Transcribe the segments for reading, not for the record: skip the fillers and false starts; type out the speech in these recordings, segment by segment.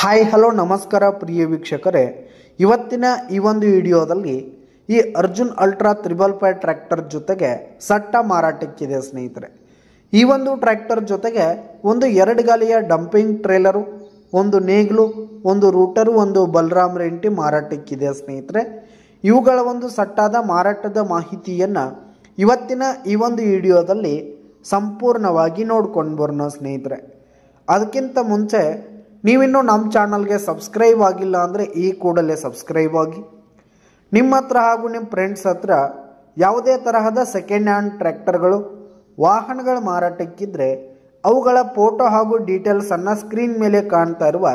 Hi hello ನಮಸ್ಕಾರ ಪ್ರಿಯ ವೀಕ್ಷಕರೇ, ಇವತ್ತಿನ ಈ ಒಂದು ವಿಡಿಯೋದಲ್ಲಿ ಈ ಅರ್ಜುನ್ ಅಲ್ಟ್ರಾ 555 ಟ್ರ್ಯಾಕ್ಟರ್ ಜೊತೆಗೆ ಸಟ್ಟ ಮಾರಾಟಕ್ಕಿದೆ ಸ್ನೇಹಿತರೆ. ಈ ಒಂದು ಟ್ರ್ಯಾಕ್ಟರ್ ಜೊತೆಗೆ ಒಂದು 2 ಗಾಲಿಯ ಡಂಪಿಂಗ್ ಟ್ರೇಲರು, ಒಂದು ನೇಗ್ಲು, ಒಂದು ರೂಟರು, ಒಂದು ಬಲರಾಮ್ ರೆಂಟಿ ಮಾರಾಟಕ್ಕಿದೆ ಸ್ನೇಹಿತರೆ. ಇವುಗಳ ಒಂದು ಸಟ್ಟಾದ ಮಾರಾಟದ ಮಾಹಿತಿಯನ್ನು ಇವತ್ತಿನ ಈ ಒಂದು ವಿಡಿಯೋದಲ್ಲಿ ಸಂಪೂರ್ಣವಾಗಿ ನೋಡ್ಕೊಂಡು ಬರೋಣ ಸ್ನೇಹಿತರೆ. ಅದಕ್ಕಿಂತ ಮುಂಚೆ ನೀವಿನ್ನೂ ನಮ್ಮ ಚಾನಲ್ಗೆ ಸಬ್ಸ್ಕ್ರೈಬ್ ಆಗಿಲ್ಲ ಅಂದರೆ ಈ ಕೂಡಲೇ ಸಬ್ಸ್ಕ್ರೈಬ್ ಆಗಿ. ನಿಮ್ಮ ಹತ್ರ ಹಾಗೂ ನಿಮ್ಮ ಫ್ರೆಂಡ್ಸ್ ಹತ್ರ ಯಾವುದೇ ತರಹದ ಸೆಕೆಂಡ್ ಹ್ಯಾಂಡ್ ಟ್ರ್ಯಾಕ್ಟರ್ಗಳು, ವಾಹನಗಳ ಮಾರಾಟಕ್ಕಿದ್ರೆ ಅವುಗಳ ಫೋಟೋ ಹಾಗೂ ಡೀಟೇಲ್ಸನ್ನು ಸ್ಕ್ರೀನ್ ಮೇಲೆ ಕಾಣ್ತಾ ಇರುವ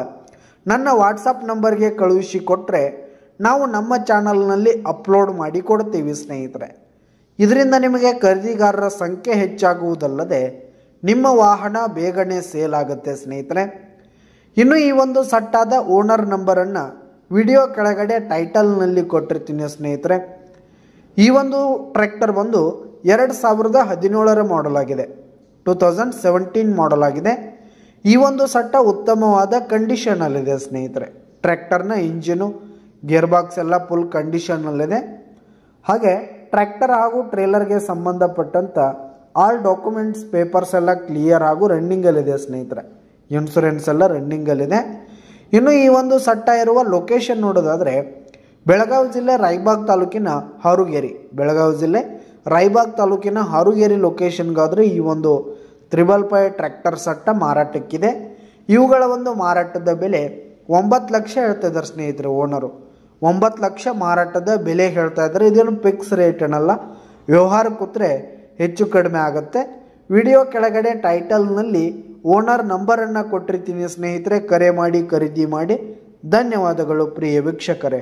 ನನ್ನ ವಾಟ್ಸಪ್ ನಂಬರ್ಗೆ ಕಳುಹಿಸಿ ಕೊಟ್ಟರೆ ನಾವು ನಮ್ಮ ಚಾನಲ್ನಲ್ಲಿ ಅಪ್ಲೋಡ್ ಮಾಡಿ ಕೊಡ್ತೀವಿ ಸ್ನೇಹಿತರೆ. ಇದರಿಂದ ನಿಮಗೆ ಖರೀದಿಗಾರರ ಸಂಖ್ಯೆ ಹೆಚ್ಚಾಗುವುದಲ್ಲದೆ ನಿಮ್ಮ ವಾಹನ ಬೇಗನೆ ಸೇಲ್ ಆಗುತ್ತೆ ಸ್ನೇಹಿತರೆ. ಇನ್ನು ಈ ಒಂದು ಸಟ್ಟಾದ ಓನರ್ ನಂಬರನ್ನು ವಿಡಿಯೋ ಕೆಳಗಡೆ ಟೈಟಲ್ನಲ್ಲಿ ಕೊಟ್ಟಿರ್ತೀನಿ ಸ್ನೇಹಿತರೆ. ಈ ಒಂದು ಟ್ರ್ಯಾಕ್ಟರ್ ಬಂದು 2017 ಮಾಡೆಲ್ ಆಗಿದೆ, 2017 ಮಾಡೆಲ್ ಆಗಿದೆ. ಈ ಒಂದು ಸಟ್ಟ ಉತ್ತಮವಾದ ಕಂಡೀಷನಲ್ಲಿದೆ ಸ್ನೇಹಿತರೆ. ಟ್ರ್ಯಾಕ್ಟರ್ನ ಇಂಜಿನು, ಗೇರ್ ಬಾಕ್ಸ್ ಎಲ್ಲ ಫುಲ್ ಕಂಡೀಷನಲ್ಲಿದೆ. ಹಾಗೆ ಟ್ರ್ಯಾಕ್ಟರ್ ಹಾಗೂ ಟ್ರೇಲರ್ಗೆ ಸಂಬಂಧಪಟ್ಟಂಥ ಆಲ್ ಡಾಕ್ಯುಮೆಂಟ್ಸ್ ಪೇಪರ್ಸ್ ಎಲ್ಲ ಕ್ಲಿಯರ್ ಹಾಗೂ ರನ್ನಿಂಗಲ್ಲಿದೆ ಸ್ನೇಹಿತರೆ. ಇನ್ಶೂರೆನ್ಸ್ ಎಲ್ಲ ರನ್ನಿಂಗಲ್ಲಿದೆ. ಇನ್ನು ಈ ಒಂದು ಸಟ್ಟ ಇರುವ ಲೊಕೇಶನ್ ನೋಡೋದಾದರೆ ಬೆಳಗಾವಿ ಜಿಲ್ಲೆ ರಾಯಬಾಗ್ ತಾಲೂಕಿನ ಹಾರುಗೇರಿ, ಬೆಳಗಾವಿ ಜಿಲ್ಲೆ ರಾಯಬಾಗ್ ತಾಲೂಕಿನ ಹಾರುಗೇರಿ ಲೊಕೇಶನ್ಗಾದರೆ ಈ ಒಂದು 555 ಟ್ರ್ಯಾಕ್ಟರ್ ಸಟ್ಟ ಮಾರಾಟಕ್ಕಿದೆ. ಇವುಗಳ ಒಂದು ಮಾರಾಟದ ಬೆಲೆ 9 ಲಕ್ಷ ಹೇಳ್ತಾ ಇದ್ದಾರೆ ಸ್ನೇಹಿತರೆ. ಓನರು 9 ಲಕ್ಷ ಮಾರಾಟದ ಬೆಲೆ ಹೇಳ್ತಾ ಇದ್ದಾರೆ. ಇದೇನು ಫಿಕ್ಸ್ ರೇಟ್ ಏನಲ್ಲ, ವ್ಯವಹಾರ ಕೂತ್ರೆ ಹೆಚ್ಚು ಕಡಿಮೆ ಆಗುತ್ತೆ. ವಿಡಿಯೋ ಕೆಳಗಡೆ ಟೈಟಲ್ನಲ್ಲಿ ಓನರ್ ನಂಬರನ್ನು ಕೊಟ್ಟಿರ್ತೀನಿ ಸ್ನೇಹಿತರೆ. ಕರೆ ಮಾಡಿ ಖರೀದಿ ಮಾಡಿ. ಧನ್ಯವಾದಗಳು ಪ್ರಿಯ ವೀಕ್ಷಕರೇ.